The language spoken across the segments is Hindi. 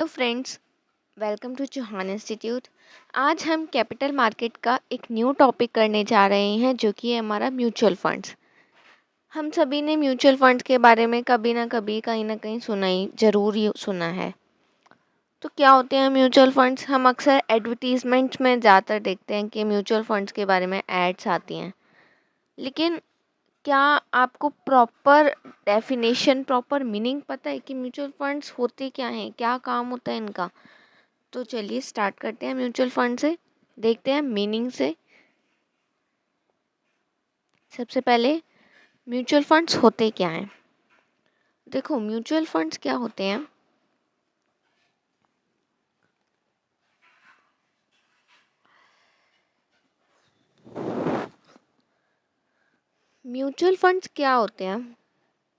Friends, welcome to Chauhan institute. आज हम कैपिटल मार्केट का एक न्यू टॉपिक करने जा रहे हैं जो कि है हमारा म्यूचुअल फंड्स। हम सभी ने म्यूचुअल फंड्स के बारे में कभी ना कभी कहीं ना कहीं सुना ही ज़रूर ही सुना है। तो क्या होते हैं म्यूचुअल फंड्स? हम अक्सर एडवर्टीजमेंट्स में ज़्यादातर देखते हैं कि म्यूचुअल फंड्स के बारे में एड्स आती हैं, लेकिन क्या आपको प्रॉपर डेफिनेशन, प्रॉपर मीनिंग पता है कि म्यूचुअल फंड्स होते क्या हैं, क्या काम होता है इनका? तो चलिए स्टार्ट करते हैं म्यूचुअल फंड से, देखते हैं मीनिंग से। सबसे पहले म्यूचुअल फंड्स होते क्या हैं? देखो, म्यूचुअल फंड्स क्या होते हैं? म्यूचुअल फंड्स क्या होते हैं?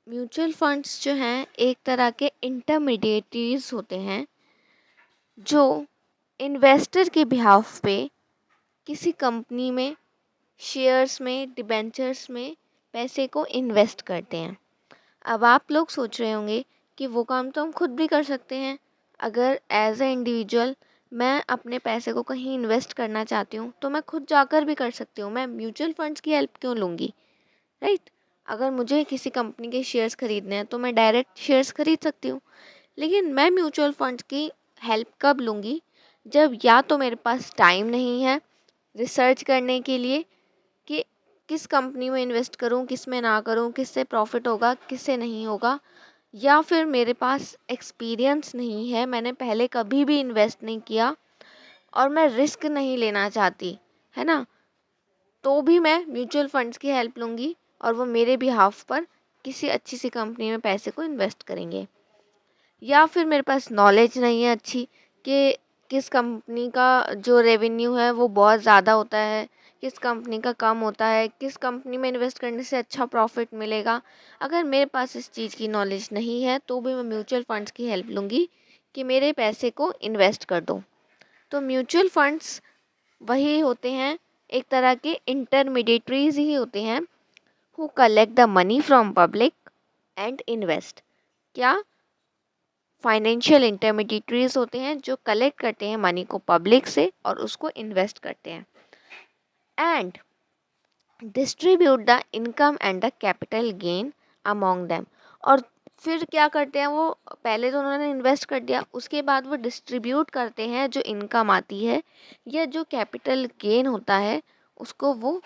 म्यूचुअल फंड्स जो हैं एक तरह के इंटरमीडिएटरीज होते हैं जो इन्वेस्टर के बिहाफ पे किसी कंपनी में, शेयर्स में, डिबेंचर्स में पैसे को इन्वेस्ट करते हैं। अब आप लोग सोच रहे होंगे कि वो काम तो हम खुद भी कर सकते हैं। अगर एज ए इंडिविजुअल मैं अपने पैसे को कहीं इन्वेस्ट करना चाहती हूँ तो मैं खुद जाकर भी कर सकती हूँ, मैं म्यूचुअल फंड्स की हेल्प क्यों लूँगी? राइट। अगर मुझे किसी कंपनी के शेयर्स खरीदने हैं तो मैं डायरेक्ट शेयर्स खरीद सकती हूँ, लेकिन मैं म्यूचुअल फंड्स की हेल्प कब लूँगी? जब या तो मेरे पास टाइम नहीं है रिसर्च करने के लिए कि किस कंपनी में इन्वेस्ट करूं, किस में ना करूं, किससे प्रॉफिट होगा, किससे नहीं होगा, या फिर मेरे पास एक्सपीरियंस नहीं है, मैंने पहले कभी भी इन्वेस्ट नहीं किया और मैं रिस्क नहीं लेना चाहती, है ना? तो भी मैं म्यूचुअल फंड्स की हेल्प लूँगी और वो मेरे बिहाफ पर किसी अच्छी सी कंपनी में पैसे को इन्वेस्ट करेंगे। या फिर मेरे पास नॉलेज नहीं है अच्छी कि किस कंपनी का जो रेवेन्यू है वो बहुत ज़्यादा होता है, किस कंपनी का कम होता है, किस कंपनी में इन्वेस्ट करने से अच्छा प्रॉफिट मिलेगा। अगर मेरे पास इस चीज़ की नॉलेज नहीं है तो भी मैं म्यूचुअल फंड्स की हेल्प लूँगी कि मेरे पैसे को इन्वेस्ट कर दो। तो म्यूचुअल फंड्स वही होते हैं, एक तरह के इंटरमीडिएटरीज ही होते हैं who collect the money from public and invest. क्या? फाइनेंशियल इंटरमीडिएटरीज होते हैं जो कलेक्ट करते हैं मनी को पब्लिक से और उसको इन्वेस्ट करते हैं and distribute the income and the capital gain among them. और फिर क्या करते हैं वो? पहले तो उन्होंने इन्वेस्ट कर दिया, उसके बाद वो डिस्ट्रीब्यूट करते हैं जो इनकम आती है या जो कैपिटल गेन होता है उसको वो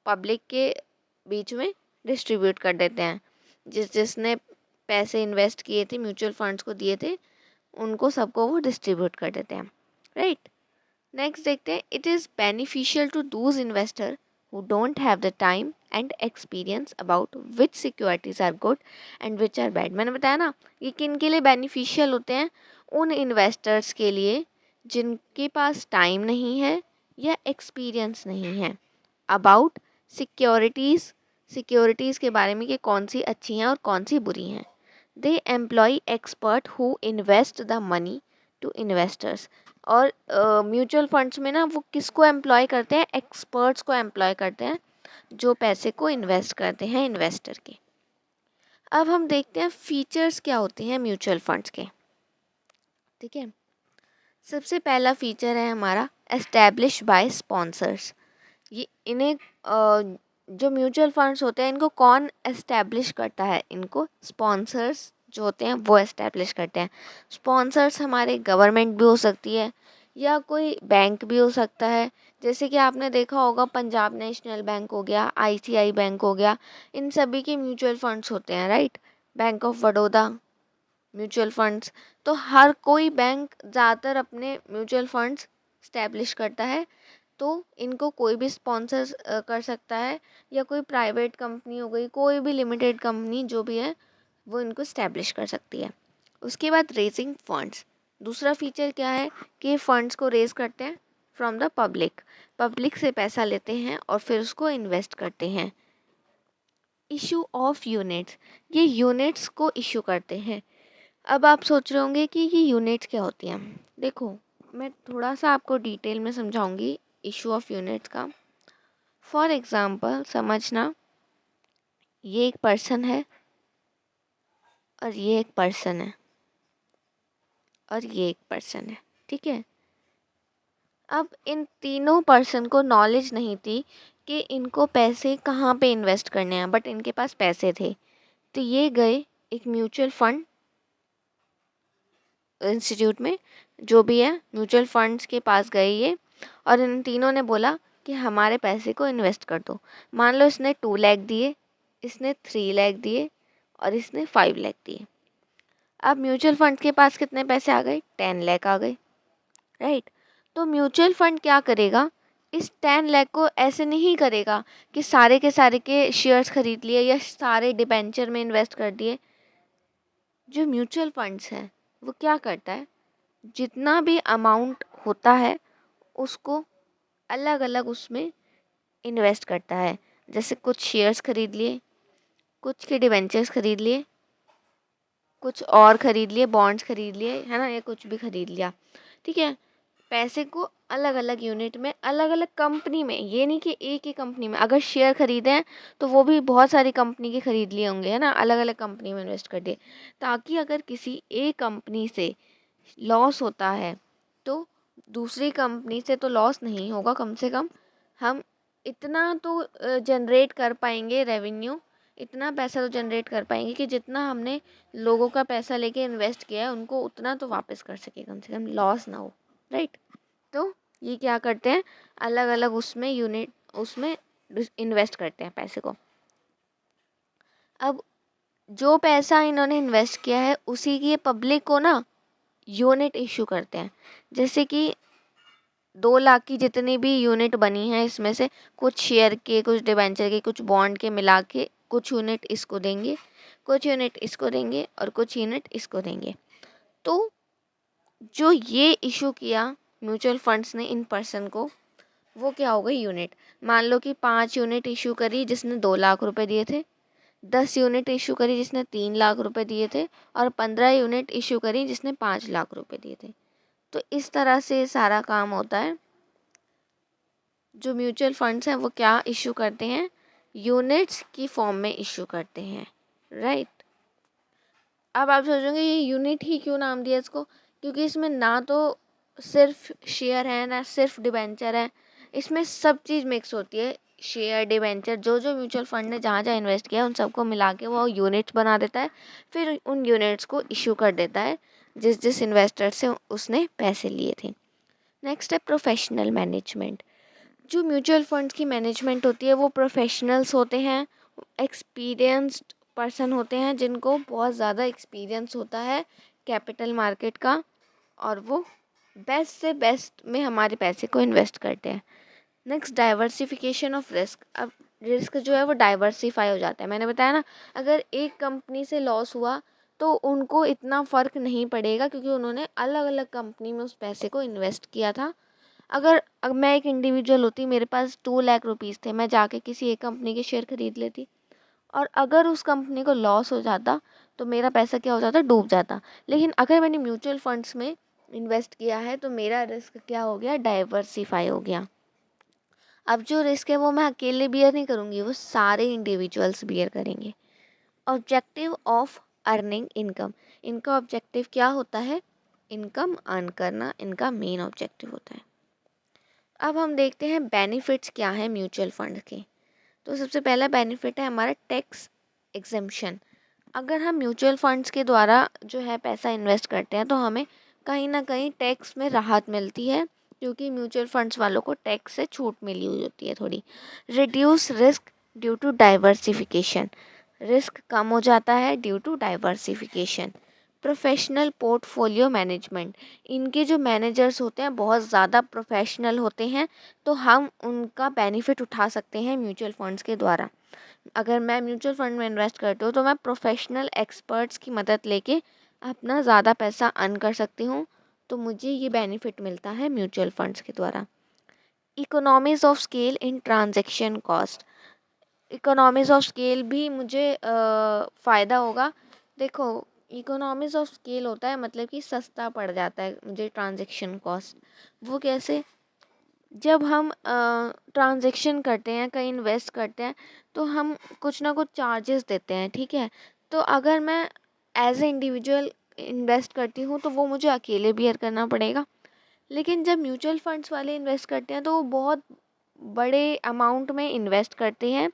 पब्लिक के बीच में डिस्ट्रीब्यूट कर देते हैं। जिसने पैसे इन्वेस्ट किए थे, म्यूचुअल फंड्स को दिए थे, उनको सबको वो डिस्ट्रीब्यूट कर देते हैं। राइट। नेक्स्ट देखते हैं, it is beneficial to those investor who don't have the time and experience about which securities are good and which are bad. मैंने बताया ना, ये किन के लिए बेनिफिशियल होते हैं? उन इन्वेस्टर्स के लिए जिनके पास टाइम नहीं है या एक्सपीरियंस नहीं है अबाउट सिक्योरिटीज़, सिक्योरिटीज़ के बारे में कि कौन सी अच्छी हैं और कौन सी बुरी हैं। They employ expert who invest the money to investors. और म्यूचुअल फंड्स में ना वो किसको एम्प्लॉय करते हैं? एक्सपर्ट्स को एम्प्लॉय करते हैं जो पैसे को इन्वेस्ट करते हैं इन्वेस्टर के। अब हम देखते हैं फीचर्स क्या होते हैं म्यूचुअल फंड्स के। ठीक है, सबसे पहला फीचर है हमारा एस्टैब्लिश बाय स्पॉन्सर्स। ये इन्हें जो म्यूचुअल फंड्स होते हैं इनको कौन एस्टैब्लिश करता है? इनको स्पॉन्सर्स जो होते हैं वो एस्टैब्लिश करते हैं। स्पॉन्सर्स हमारे गवर्नमेंट भी हो सकती है या कोई बैंक भी हो सकता है। जैसे कि आपने देखा होगा पंजाब नेशनल बैंक हो गया, आईसीआई बैंक हो गया, इन सभी के म्यूचुअल फंड्स होते हैं। Right. Bank of Baroda mutual funds. तो हर कोई बैंक ज़्यादातर अपने म्यूचुअल फंड्स स्टैब्लिश करता है, तो इनको कोई भी स्पॉन्सर कर सकता है या कोई प्राइवेट कंपनी हो गई, कोई भी लिमिटेड कंपनी जो भी है वो इनको स्टैब्लिश कर सकती है। उसके बाद रेजिंग फंड्स। दूसरा फीचर क्या है कि फंड्स को रेज करते हैं फ्रॉम द पब्लिक, पब्लिक से पैसा लेते हैं और फिर उसको इन्वेस्ट करते हैं। इशू ऑफ यूनिट्स, ये यूनिट्स को इशू करते हैं। अब आप सोच रहे होंगे कि ये यूनिट्स क्या होती हैं। देखो, मैं थोड़ा सा आपको डिटेल में समझाऊंगी इशू ऑफ यूनिट्स का। फॉर एग्ज़ाम्पल समझना, ये एक पर्सन है और ये एक पर्सन है और ये एक पर्सन है, ठीक है। अब इन तीनों पर्सन को नॉलेज नहीं थी कि इनको पैसे कहाँ पे इन्वेस्ट करने हैं, बट इनके पास पैसे थे। तो ये गए एक म्यूचुअल फंड इंस्टीट्यूट में, जो भी है म्यूचुअल फंड्स के पास गए ये, और इन तीनों ने बोला कि हमारे पैसे को इन्वेस्ट कर दो। मान लो इसने 2 लाख दिए, इसने 3 लाख दिए और इसने 5 लाख दिए। अब म्यूचुअल फंड के पास कितने पैसे आ गए? 10 लाख आ गए, राइट। तो म्यूचुअल फंड क्या करेगा, इस 10 लाख को ऐसे नहीं करेगा कि सारे के शेयर्स खरीद लिए या सारे डिबेंचर में इन्वेस्ट कर दिए। जो म्यूचुअल फंड्स है वो क्या करता है, जितना भी अमाउंट होता है उसको अलग अलग उसमें इन्वेस्ट करता है। जैसे कुछ शेयर्स खरीद लिए, कुछ के डिबेंचर्स खरीद लिए, कुछ और खरीद लिए, बॉन्ड्स खरीद लिए, है ना, या कुछ भी खरीद लिया, ठीक है। पैसे को अलग अलग यूनिट में, अलग अलग कंपनी में, ये नहीं कि एक ही कंपनी में। अगर शेयर खरीदे हैं तो वो भी बहुत सारी कंपनी के खरीद लिए होंगे, है ना, अलग अलग कंपनी में इन्वेस्ट कर दिए, ताकि अगर किसी एक कंपनी से लॉस होता है तो दूसरी कंपनी से तो लॉस नहीं होगा, कम से कम हम इतना तो जनरेट कर पाएंगे रेवेन्यू, इतना पैसा तो जनरेट कर पाएंगे कि जितना हमने लोगों का पैसा लेके इन्वेस्ट किया है उनको उतना तो वापस कर सके, कम से कम लॉस ना हो, राइट। तो ये क्या करते हैं, अलग अलग उसमें यूनिट उसमें इन्वेस्ट करते हैं पैसे को। अब जो पैसा इन्होंने इन्वेस्ट किया है उसी की पब्लिक को ना यूनिट इशू करते हैं। जैसे कि 2 लाख की जितनी भी यूनिट बनी है, इसमें से कुछ शेयर के, कुछ डिबेंचर के, कुछ बॉन्ड के मिला के कुछ यूनिट इसको देंगे, कुछ यूनिट इसको देंगे और कुछ यूनिट इसको देंगे। तो जो ये इशू किया म्यूचुअल फंड्स ने इन पर्सन को, वो क्या हो गई, यूनिट। मान लो कि 5 यूनिट इशू करी जिसने 2 लाख रुपए दिए थे, 10 यूनिट इशू करी जिसने 3 लाख रुपए दिए थे, और 15 यूनिट इशू करी जिसने 5 लाख रुपए दिए थे। तो इस तरह से सारा काम होता है। जो म्यूचुअल फंड्स हैं वो क्या इशू करते हैं, यूनिट्स की फॉर्म में इशू करते हैं, राइट। अब आप सोचोगे ये यूनिट ही क्यों नाम दिया इसको, क्योंकि इसमें ना तो सिर्फ शेयर है ना सिर्फ डिबेंचर है, इसमें सब चीज़ मिक्स होती है। शेयर, डिबेंचर, जो जो म्यूचुअल फंड ने जहाँ जहाँ इन्वेस्ट किया उन सबको मिला के वो यूनिट्स बना देता है, फिर उन यूनिट्स को इशू कर देता है जिस जिस इन्वेस्टर से उसने पैसे लिए थे। नेक्स्ट है प्रोफेशनल मैनेजमेंट। जो म्यूचुअल फंड्स की मैनेजमेंट होती है वो प्रोफेशनल्स होते हैं, एक्सपीरियंस्ड पर्सन होते हैं, जिनको बहुत ज़्यादा एक्सपीरियंस होता है कैपिटल मार्केट का, और वो बेस्ट से बेस्ट में हमारे पैसे को इन्वेस्ट करते हैं। Next, diversification of risk. अब रिस्क जो है वो डाइवर्सिफाई हो जाता है। मैंने बताया ना, अगर एक कंपनी से लॉस हुआ तो उनको इतना फ़र्क नहीं पड़ेगा क्योंकि उन्होंने अलग अलग कंपनी में उस पैसे को इन्वेस्ट किया था। अगर मैं एक इंडिविजुअल होती, मेरे पास 2 लाख रुपीज़ थे, मैं जाके किसी एक कंपनी के शेयर खरीद लेती, और अगर उस कंपनी को लॉस हो जाता तो मेरा पैसा क्या हो जाता, डूब जाता। लेकिन अगर मैंने म्यूचुअल फंड्स में इन्वेस्ट किया है तो मेरा रिस्क क्या हो गया, डाइवर्सिफाई हो गया। अब जो रिस्क है वो मैं अकेले बियर नहीं करूँगी, वो सारे इंडिविजुअल्स बियर करेंगे। Objective of earning income. इनका ऑब्जेक्टिव क्या होता है, इनकम अर्न करना इनका मेन ऑब्जेक्टिव होता है। अब हम देखते हैं बेनिफिट्स क्या है म्यूचुअल फंड के। तो सबसे पहला बेनिफिट है हमारा टैक्स एग्जेम्पशन। अगर हम म्यूचुअल फंड्स के द्वारा जो है पैसा इन्वेस्ट करते हैं तो हमें कहीं ना कहीं टैक्स में राहत मिलती है, क्योंकि म्यूचुअल फंड्स वालों को टैक्स से छूट मिली हुई होती है थोड़ी। Reduce risk due to diversification. Risk कम हो जाता है due to diversification. Professional portfolio management. इनके जो मैनेजर्स होते हैं बहुत ज़्यादा प्रोफेशनल होते हैं, तो हम उनका बेनिफिट उठा सकते हैं म्यूचुअल फंड्स के द्वारा। अगर मैं म्यूचुअल फंड में इन्वेस्ट करती हूँ तो मैं प्रोफेशनल एक्सपर्ट्स की मदद लेके अपना ज़्यादा पैसा अर्न कर सकती हूँ, तो मुझे ये बेनिफिट मिलता है म्यूचुअल फंड्स के द्वारा। Economies of scale in transaction cost. Economies of scale भी मुझे फ़ायदा होगा। देखो, इकोनॉमीज़ ऑफ स्केल होता है मतलब कि सस्ता पड़ जाता है मुझे ट्रांजैक्शन कॉस्ट। वो कैसे, जब हम ट्रांजैक्शन करते हैं, कहीं इन्वेस्ट करते हैं, तो हम कुछ ना कुछ चार्जेस देते हैं, ठीक है। तो अगर मैं एज ए इंडिविजुअल इन्वेस्ट करती हूँ तो वो मुझे अकेले बियर करना पड़ेगा। लेकिन जब म्यूचुअल फंड्स वाले इन्वेस्ट करते हैं तो वो बहुत बड़े अमाउंट में इन्वेस्ट करते हैं,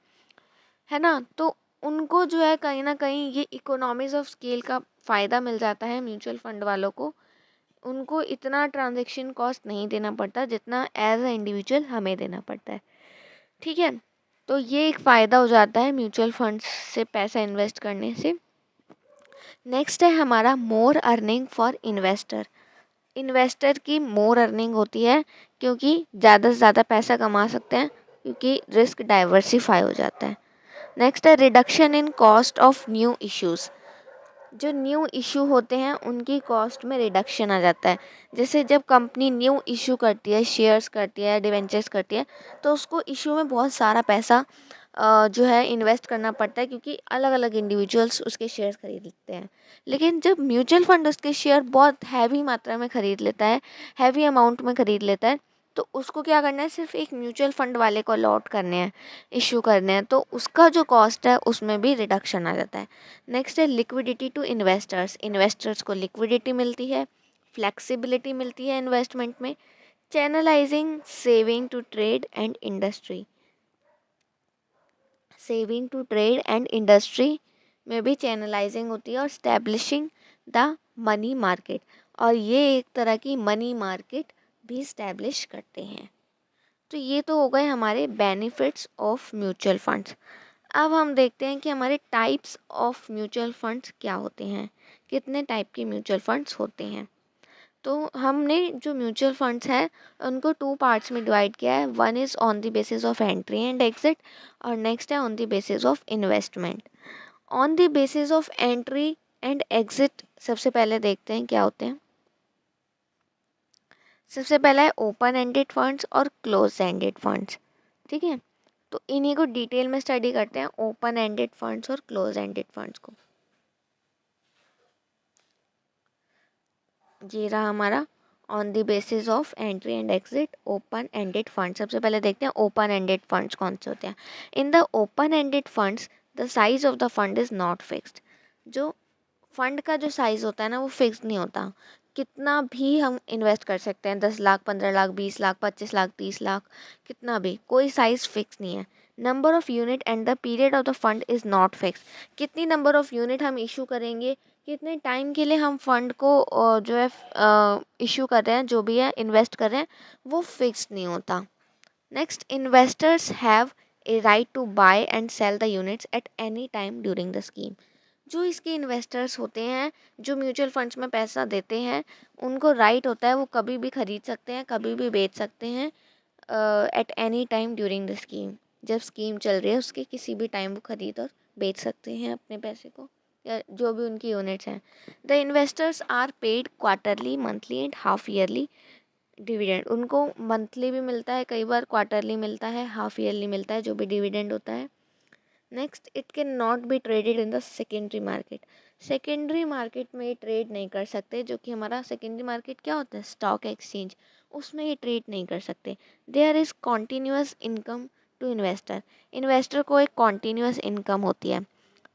है ना। तो उनको जो है कहीं ना कहीं ये इकोनॉमीज ऑफ स्केल का फ़ायदा मिल जाता है म्यूचुअल फंड वालों को। उनको इतना ट्रांजैक्शन कॉस्ट नहीं देना पड़ता जितना एज अ इंडिविजुअल हमें देना पड़ता है, ठीक है। तो ये एक फ़ायदा हो जाता है म्यूचुअल फंड्स से पैसा इन्वेस्ट करने से। नेक्स्ट है हमारा मोर अर्निंग फॉर इन्वेस्टर। इन्वेस्टर की मोर अर्निंग होती है क्योंकि ज़्यादा से ज़्यादा पैसा कमा सकते हैं, क्योंकि रिस्क डाइवर्सिफाई हो जाता है। नेक्स्ट है reduction in cost of new issues. जो न्यू इशू होते हैं उनकी कॉस्ट में रिडक्शन आ जाता है। जैसे जब कंपनी न्यू इशू करती है, शेयर्स करती है, डिवेंचर्स करती है, तो उसको इशू में बहुत सारा पैसा जो है इन्वेस्ट करना पड़ता है, क्योंकि अलग अलग इंडिविजुअल्स उसके शेयर्स खरीदते हैं। लेकिन जब म्यूचुअल फंड उसके शेयर बहुत हैवी मात्रा में खरीद लेता है, हैवी अमाउंट में खरीद लेता है, तो उसको क्या करना है, सिर्फ एक म्यूचुअल फंड वाले को अलॉट करने हैं, इशू करने हैं, तो उसका जो कॉस्ट है उसमें भी रिडक्शन आ जाता है। नेक्स्ट है लिक्विडिटी टू इन्वेस्टर्स। इन्वेस्टर्स को लिक्विडिटी मिलती है, फ्लेक्सिबिलिटी मिलती है इन्वेस्टमेंट में। Channelizing saving to trade and industry. Saving to trade and industry में भी चैनलाइजिंग होती है, और स्टैब्लिशिंग द मनी मार्केट, और ये एक तरह की मनी मार्केट भी स्टैब्लिश करते हैं। तो ये तो हो गए हमारे बेनिफिट्स ऑफ म्यूचुअल फंड्स। अब हम देखते हैं कि हमारे टाइप्स ऑफ म्यूचुअल फंड्स क्या होते हैं, कितने टाइप के म्यूचुअल फंड्स होते हैं। तो हमने जो म्यूचुअल फंड्स हैं उनको टू पार्ट्स में डिवाइड किया है। One is on the basis of entry and exit, और नेक्स्ट है on the basis of investment. On the basis of entry and exit सबसे पहले देखते हैं क्या होते हैं। सबसे पहला है ओपन एंडेड फंड्स और क्लोज एंडेड फंड्स, ठीक है। तो इन्हीं को डिटेल में स्टडी करते हैं, ओपन एंडेड फंड्स और क्लोज एंडेड फंड्स को। ये रहा हमारा on the basis of entry and exit open ended fund. सबसे पहले देखते हैं ओपन एंडेड फंड्स कौन से होते हैं। In the open ended funds the size of the fund is not fixed. जो फंड का जो साइज़ होता है ना वो फिक्स नहीं होता, कितना भी हम इन्वेस्ट कर सकते हैं, 10 लाख, 15 लाख, 20 लाख, 25 लाख, 30 लाख, कितना भी, कोई साइज़ फिक्स नहीं है। Number of unit and the period of the fund is not fix. कितनी नंबर ऑफ़ यूनिट हम इशू करेंगे, कितने टाइम के लिए हम फंड को जो है इशू कर रहे हैं, जो भी है इन्वेस्ट कर रहे हैं, वो फिक्स नहीं होता। Next, investors have a right to buy and sell the units at any time during the scheme. जो इसके इन्वेस्टर्स होते हैं, जो म्यूचुअल फंड्स में पैसा देते हैं, उनको राइट होता है, वो कभी भी खरीद सकते हैं, कभी भी बेच सकते हैं, eight any time during the scheme. जब स्कीम चल रही है उसके किसी भी टाइम वो खरीद और बेच सकते हैं अपने पैसे को, या जो भी उनकी यूनिट्स हैं। The investors are paid quarterly, monthly and half yearly dividend. उनको मंथली भी मिलता है, कई बार क्वार्टरली मिलता है, हाफ ईयरली मिलता है, जो भी डिविडेंड होता है। Next, it can not be traded in the secondary market. Secondary market में ये ट्रेड नहीं कर सकते, जो कि हमारा सेकेंडरी मार्केट क्या होता है, स्टॉक एक्सचेंज, उसमें ये ट्रेड नहीं कर सकते। There is continuous income to investor. Investor को एक कॉन्टीन्यूअस इनकम होती है।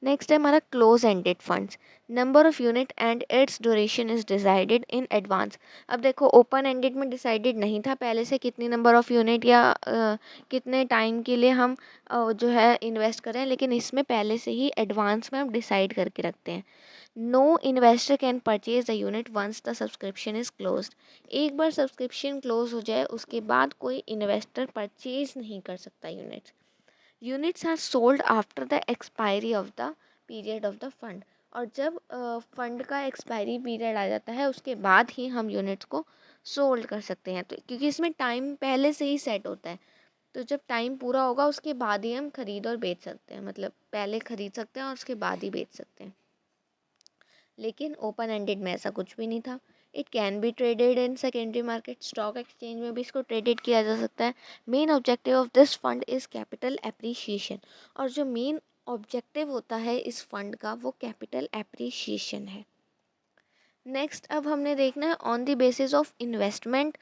नेक्स्ट है हमारा close ended funds. Number of unit and its duration is decided in advance. अब देखो, ओपन एंडेड में डिसाइडेड नहीं था पहले से कितनी नंबर ऑफ यूनिट या कितने टाइम के लिए हम जो है इन्वेस्ट करें, लेकिन इसमें पहले से ही एडवांस में हम डिसाइड करके रखते हैं। No investor can purchase the unit once the subscription is closed. एक बार सब्सक्रिप्शन क्लोज हो जाए उसके बाद कोई इन्वेस्टर परचेज नहीं कर सकता units. Units are sold after the expiry of the period of the fund. और जब फंड का एक्सपायरी पीरियड आ जाता है उसके बाद ही हम यूनिट्स को सोल्ड कर सकते हैं, तो क्योंकि इसमें टाइम पहले से ही सेट होता है। तो जब टाइम पूरा होगा उसके बाद ही हम खरीद और बेच सकते हैं, मतलब पहले खरीद सकते हैं और उसके बाद ही बेच सकते हैं। लेकिन ओपन एंडेड में ऐसा कुछ भी नहीं था। It can be traded in secondary market, stock exchange में भी इसको ट्रेडेड किया जा सकता है। Main objective of this fund is capital appreciation. और जो मेन ऑब्जेक्टिव होता है इस फंड का वो कैपिटल एप्रिसिएशन है। नेक्स्ट, अब हमने देखना है on the basis of investment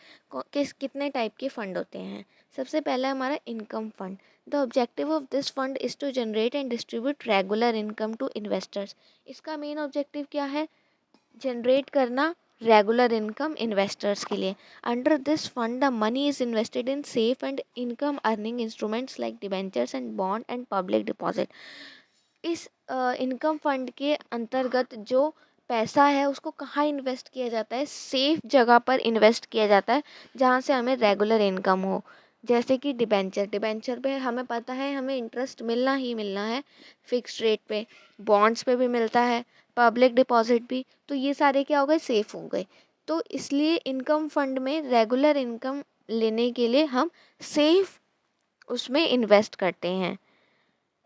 कितने टाइप के फंड होते हैं। सबसे पहला है हमारा income fund. The objective of this fund is to generate and distribute regular income to investors. इसका मेन ऑब्जेक्टिव क्या है, जनरेट करना रेगुलर इनकम इन्वेस्टर्स के लिए। Under this fund the money is invested in safe and income earning instruments like debentures and bond and public deposit. इस इनकम फंड के अंतर्गत जो पैसा है उसको कहाँ इन्वेस्ट किया जाता है? सेफ जगह पर इन्वेस्ट किया जाता है जहाँ से हमें रेगुलर इनकम हो। जैसे कि डिबेंचर, डिबेंचर पे हमें पता है हमें इंटरेस्ट मिलना ही मिलना है फिक्स्ड रेट पे, बॉन्ड्स पे भी मिलता है, पब्लिक डिपॉजिट भी। तो ये सारे क्या हो गए? सेफ हो गए। तो इसलिए इनकम फंड में रेगुलर इनकम लेने के लिए हम सेफ उसमें इन्वेस्ट करते हैं।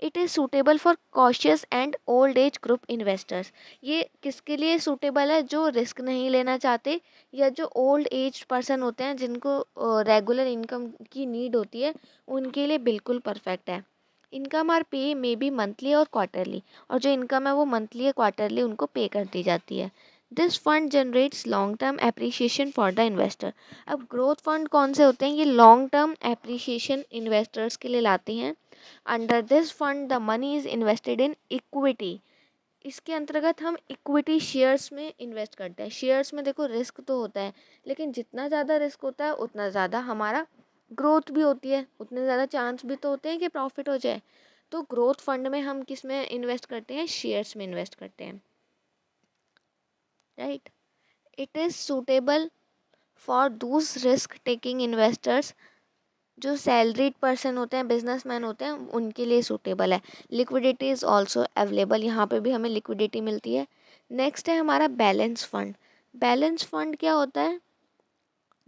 It is suitable for cautious and old age group investors. ये किसके लिए सूटेबल है? जो रिस्क नहीं लेना चाहते या जो ओल्ड एज पर्सन होते हैं जिनको रेगुलर इनकम की नीड होती है, उनके लिए बिल्कुल परफेक्ट है। इनकम आर पे मे बी मंथली और क्वार्टरली, और जो इनकम है वो मंथली या क्वार्टरली उनको पे कर दी जाती है। This fund generates long term appreciation for the investor. अब ग्रोथ फंड कौन से होते हैं? ये लॉन्ग टर्म एप्रिसिएशन इन्वेस्टर्स के लिए लाते हैं। Under this fund the money is invested in equity. इसके अंतर्गत हम इक्विटी शेयर्स में इन्वेस्ट करते हैं। शेयर्स में देखो रिस्क तो होता है, लेकिन जितना ज़्यादा रिस्क होता है उतना ज़्यादा हमारा ग्रोथ भी होती है, उतने ज़्यादा चांस भी तो होते हैं कि प्रॉफिट हो जाए। तो ग्रोथ फंड में हम किस में इन्वेस्ट करते हैं? शेयर्स में इन्वेस्ट करते हैं, right. It is suitable for दूस रिस्क टेकिंग इन्वेस्टर्स। जो सैलरीड पर्सन होते हैं, बिजनेसमैन होते हैं, उनके लिए सूटेबल है। लिक्विडिटी इज़ ऑल्सो अवेलेबल, यहाँ पे भी हमें लिक्विडिटी मिलती है। नेक्स्ट है हमारा बैलेंस फंड। बैलेंस फंड क्या होता है?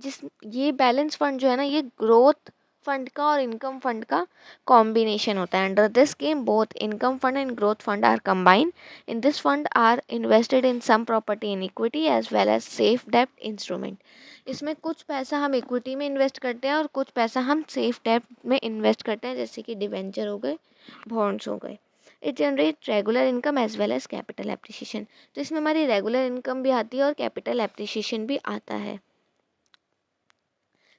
जिस ये बैलेंस फंड जो है ना, ये ग्रोथ फंड का और इनकम फंड का कॉम्बिनेशन होता है। Under this scheme both income fund and growth fund are combined. In this fund are invested in some property in equity as well as safe डेब्ट इंस्ट्रूमेंट। इसमें कुछ पैसा हम इक्विटी में इन्वेस्ट करते हैं और कुछ पैसा हम सेफ डेब्ट में इन्वेस्ट करते हैं, जैसे कि डिवेंचर हो गए, बॉन्ड्स हो गए। It generate regular income as well as capital appreciation. तो इसमें हमारी रेगुलर इनकम भी आती है और कैपिटल एप्रिसिएशन भी आता है।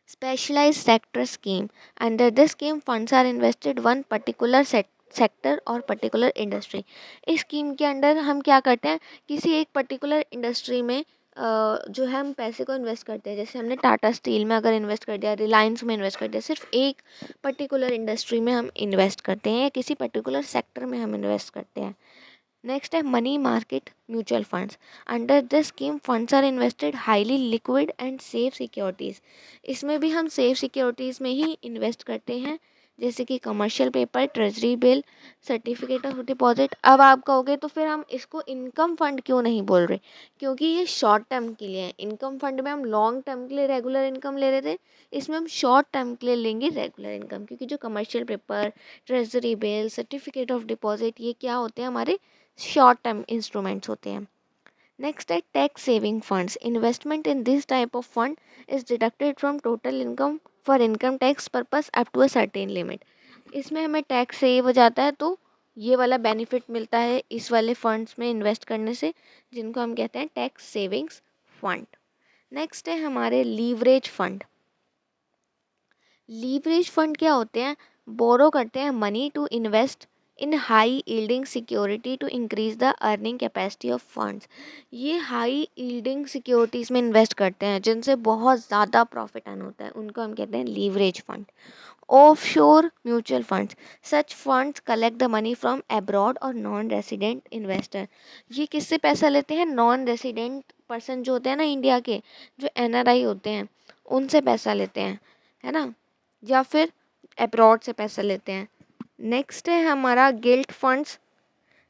Specialized sector scheme. Under this scheme, funds are invested one particular sector और पर्टिकुलर इंडस्ट्री। इस स्कीम के अंडर हम क्या करते हैं? किसी एक पर्टिकुलर इंडस्ट्री में जो है हम पैसे को इन्वेस्ट करते हैं। जैसे हमने टाटा स्टील में अगर इन्वेस्ट कर दिया, रिलायंस में इन्वेस्ट कर दिया, सिर्फ एक पर्टिकुलर इंडस्ट्री में हम इन्वेस्ट करते हैं या किसी पर्टिकुलर सेक्टर में हम इन्वेस्ट करते हैं। नेक्स्ट है money market mutual funds. Under this scheme funds are invested highly liquid and safe securities. इसमें भी हम सेफ सिक्योरिटीज़ में ही इन्वेस्ट करते हैं, जैसे कि commercial paper, treasury bill, certificate of deposit. अब आप कहोगे तो फिर हम इसको इनकम फंड क्यों नहीं बोल रहे? क्योंकि ये शॉर्ट टर्म के लिए है। इनकम फंड में हम लॉन्ग टर्म के लिए रेगुलर इनकम ले रहे थे, इसमें हम शॉर्ट टर्म के लिए लेंगे रेगुलर इनकम, क्योंकि जो commercial paper, treasury bill, certificate of deposit, ये क्या होते हैं? हमारे शॉर्ट टर्म इंस्ट्रूमेंट्स होते हैं। नेक्स्ट है tax saving funds. Investment in this type of fund is deducted from total income for income tax purpose up to a certain limit. इसमें हमें टैक्स सेव हो जाता है, तो ये वाला बेनिफिट मिलता है इस वाले फंड्स में इन्वेस्ट करने से, जिनको हम कहते हैं टैक्स सेविंग्स फंड। नेक्स्ट है हमारे लीवरेज फंड। लीवरेज फंड क्या होते हैं? बोरो करते हैं money to invest in high yielding security to increase the earning capacity of funds. ये हाई यील्डिंग सिक्योरिटीज़ में इन्वेस्ट करते हैं जिनसे बहुत ज़्यादा प्रॉफिट अर्न होता है, उनको हम कहते हैं leverage fund. Offshore mutual funds. Such funds collect the money from abroad और नॉन रेसिडेंट इन्वेस्टर। ये किससे पैसा लेते हैं? नॉन रेसिडेंट पर्सन जो होते हैं ना इंडिया के, जो एनआरआई होते हैं, उनसे पैसा लेते हैं, है ना, या फिर अब्रॉड से पैसा लेते हैं। नेक्स्ट है हमारा gilt funds.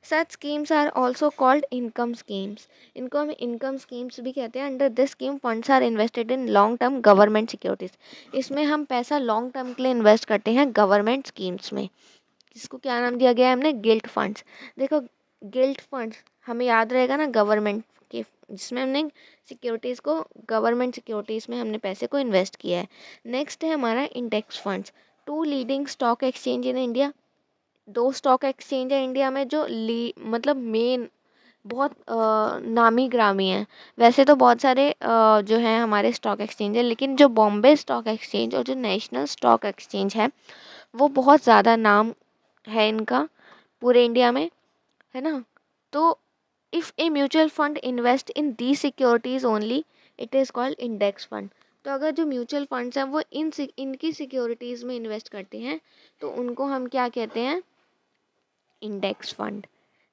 Such schemes are also called income schemes. इनको हम इनकम स्कीम्स भी कहते हैं। Under this scheme funds are invested in long term government securities. इसमें हम पैसा लॉन्ग टर्म के लिए इन्वेस्ट करते हैं गवर्नमेंट स्कीम्स में, जिसको क्या नाम दिया गया है हमने? Guilt funds. देखो, गिल्ट फंड्स हमें याद रहेगा ना, गवर्नमेंट के, जिसमें हमने सिक्योरिटीज़ को, गवर्नमेंट सिक्योरिटीज़ में हमने पैसे को इन्वेस्ट किया है। नेक्स्ट है हमारा index funds. Two leading stock exchange in India. दो स्टॉक एक्सचेंज है इंडिया में जो मतलब मेन बहुत नामी ग्रामी हैं। वैसे तो बहुत सारे जो हैं हमारे स्टॉक एक्सचेंज है, लेकिन जो बॉम्बे स्टॉक एक्सचेंज और जो नेशनल स्टॉक एक्सचेंज है, वो बहुत ज़्यादा नाम है इनका पूरे इंडिया में, है ना। तो if a mutual fund invest in the securities only, it is called index fund. तो अगर जो म्यूचुअल फंड्स हैं वो इनकी सिक्योरिटीज़ में इन्वेस्ट करते हैं तो उनको हम क्या कहते हैं, इंडेक्स फंड।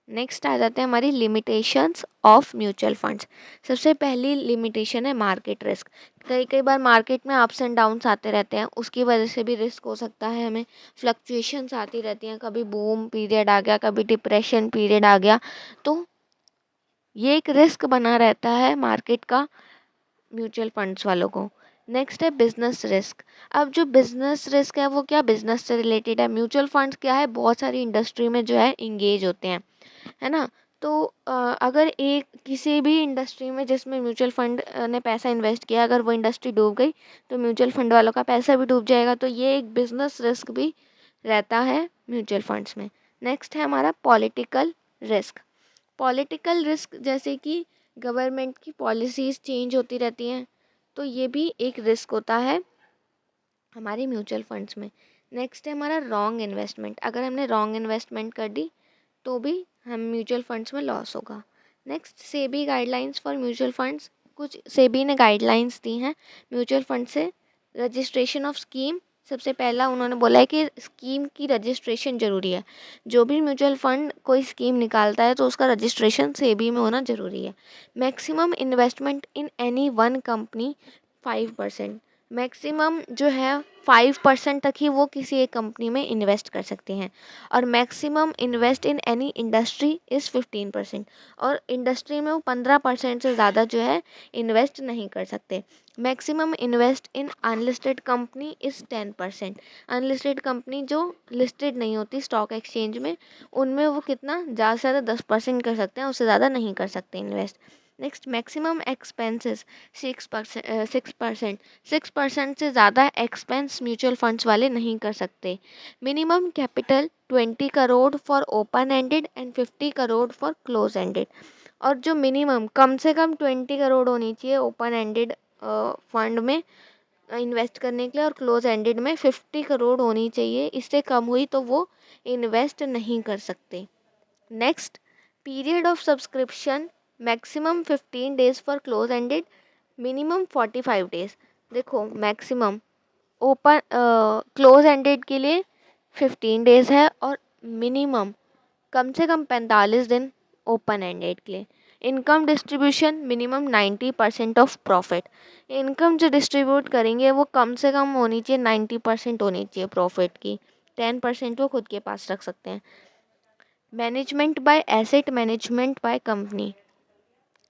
नेक्स्ट आ जाते हैं हमारी लिमिटेशंस ऑफ म्यूचुअल फंड्स। सबसे पहली लिमिटेशन है मार्केट रिस्क। कई कई बार मार्केट में अप्स एंड डाउन्स आते रहते हैं, उसकी वजह से भी रिस्क हो सकता है हमें। फ्लक्चुएशंस आती रहती हैं, कभी बूम पीरियड आ गया, कभी डिप्रेशन पीरियड आ गया, तो ये एक रिस्क बना रहता है मार्केट का म्यूचुअल फंड्स वालों को। नेक्स्ट है बिजनेस रिस्क। अब जो बिजनेस रिस्क है वो क्या, बिजनेस से रिलेटेड है। म्यूचुअल फंड्स क्या है, बहुत सारी इंडस्ट्री में जो है इंगेज होते हैं, है ना। तो अगर एक किसी भी इंडस्ट्री में जिसमें म्यूचुअल फंड ने पैसा इन्वेस्ट किया, अगर वो इंडस्ट्री डूब गई तो म्यूचुअल फंड वालों का पैसा भी डूब जाएगा। तो ये एक बिजनेस रिस्क भी रहता है म्यूचुअल फंड्स में। नेक्स्ट है हमारा पॉलिटिकल रिस्क। पॉलिटिकल रिस्क जैसे कि गवर्नमेंट की पॉलिसीज़ चेंज होती रहती हैं, तो ये भी एक रिस्क होता है हमारे म्यूचुअल फंड्स में। नेक्स्ट है हमारा रॉन्ग इन्वेस्टमेंट। अगर हमने रॉन्ग इन्वेस्टमेंट कर दी तो भी हम म्यूचुअल फंड्स में लॉस होगा। Next SEBI guidelines for mutual funds. कुछ सेबी ने गाइडलाइंस दी हैं म्यूचुअल फंड से। रजिस्ट्रेशन ऑफ स्कीम, सबसे पहला उन्होंने बोला है कि स्कीम की रजिस्ट्रेशन ज़रूरी है। जो भी म्यूचुअल फंड कोई स्कीम निकालता है तो उसका रजिस्ट्रेशन सेबी में होना ज़रूरी है। Maximum investment in any one company 5%। Maximum जो है 5% तक ही वो किसी एक कंपनी में इन्वेस्ट कर सकते हैं। और maximum invest in any industry is 15%। और इंडस्ट्री में वो 15% से ज़्यादा जो है इन्वेस्ट नहीं कर सकते। Maximum invest in unlisted company is 10%। Unlisted company जो लिस्टेड नहीं होती स्टॉक एक्सचेंज में, उनमें वो कितना ज़्यादा से ज़्यादा 10% कर सकते हैं, उससे ज़्यादा नहीं कर सकते इन्वेस्ट। Next maximum expenses 6%। 6% से ज़्यादा एक्सपेंस म्यूचुअल फंड्स वाले नहीं कर सकते। Minimum capital 20 crore for open ended and 50 crore for close ended. और जो मिनिमम कम से कम 20 करोड़ होनी चाहिए ओपन एंडेड फंड में इन्वेस्ट करने के लिए, और क्लोज एंडेड में 50 करोड़ होनी चाहिए। इससे कम हुई तो वो इन्वेस्ट नहीं कर सकते। Next period of subscription maximum 15 days for close ended, minimum 45 days. देखो मैक्सिमम ओपन क्लोज एंडेड के लिए 15 डेज है और मिनिमम कम से कम 45 दिन ओपन एंडेड के लिए। Income distribution minimum 90% of profit. Income जो डिस्ट्रीब्यूट करेंगे वो कम से कम होनी चाहिए 90% होनी चाहिए प्रॉफिट की। 10% वो खुद के पास रख सकते हैं। Management by asset management by company.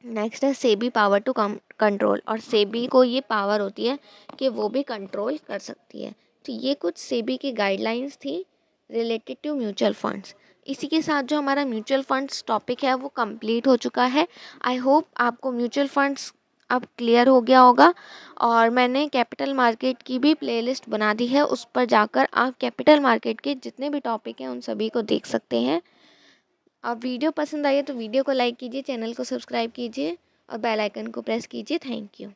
Next है सेबी पावर टू कंट्रोल। और सेबी को ये पावर होती है कि वो भी कंट्रोल कर सकती है। तो ये कुछ सेबी की गाइडलाइंस थी रिलेटेड टू म्यूचुअल फंड्स। इसी के साथ जो हमारा म्यूचुअल फंड्स टॉपिक है वो कंप्लीट हो चुका है। आई होप आपको म्यूचुअल फंड्स अब क्लियर हो गया होगा। और मैंने कैपिटल मार्केट की भी प्लेलिस्ट बना दी है, उस पर जाकर आप कैपिटल मार्केट के जितने भी टॉपिक हैं उन सभी को देख सकते हैं। आप वीडियो पसंद आई है तो वीडियो को लाइक कीजिए, चैनल को सब्सक्राइब कीजिए और बेल आइकन को प्रेस कीजिए। Thank you.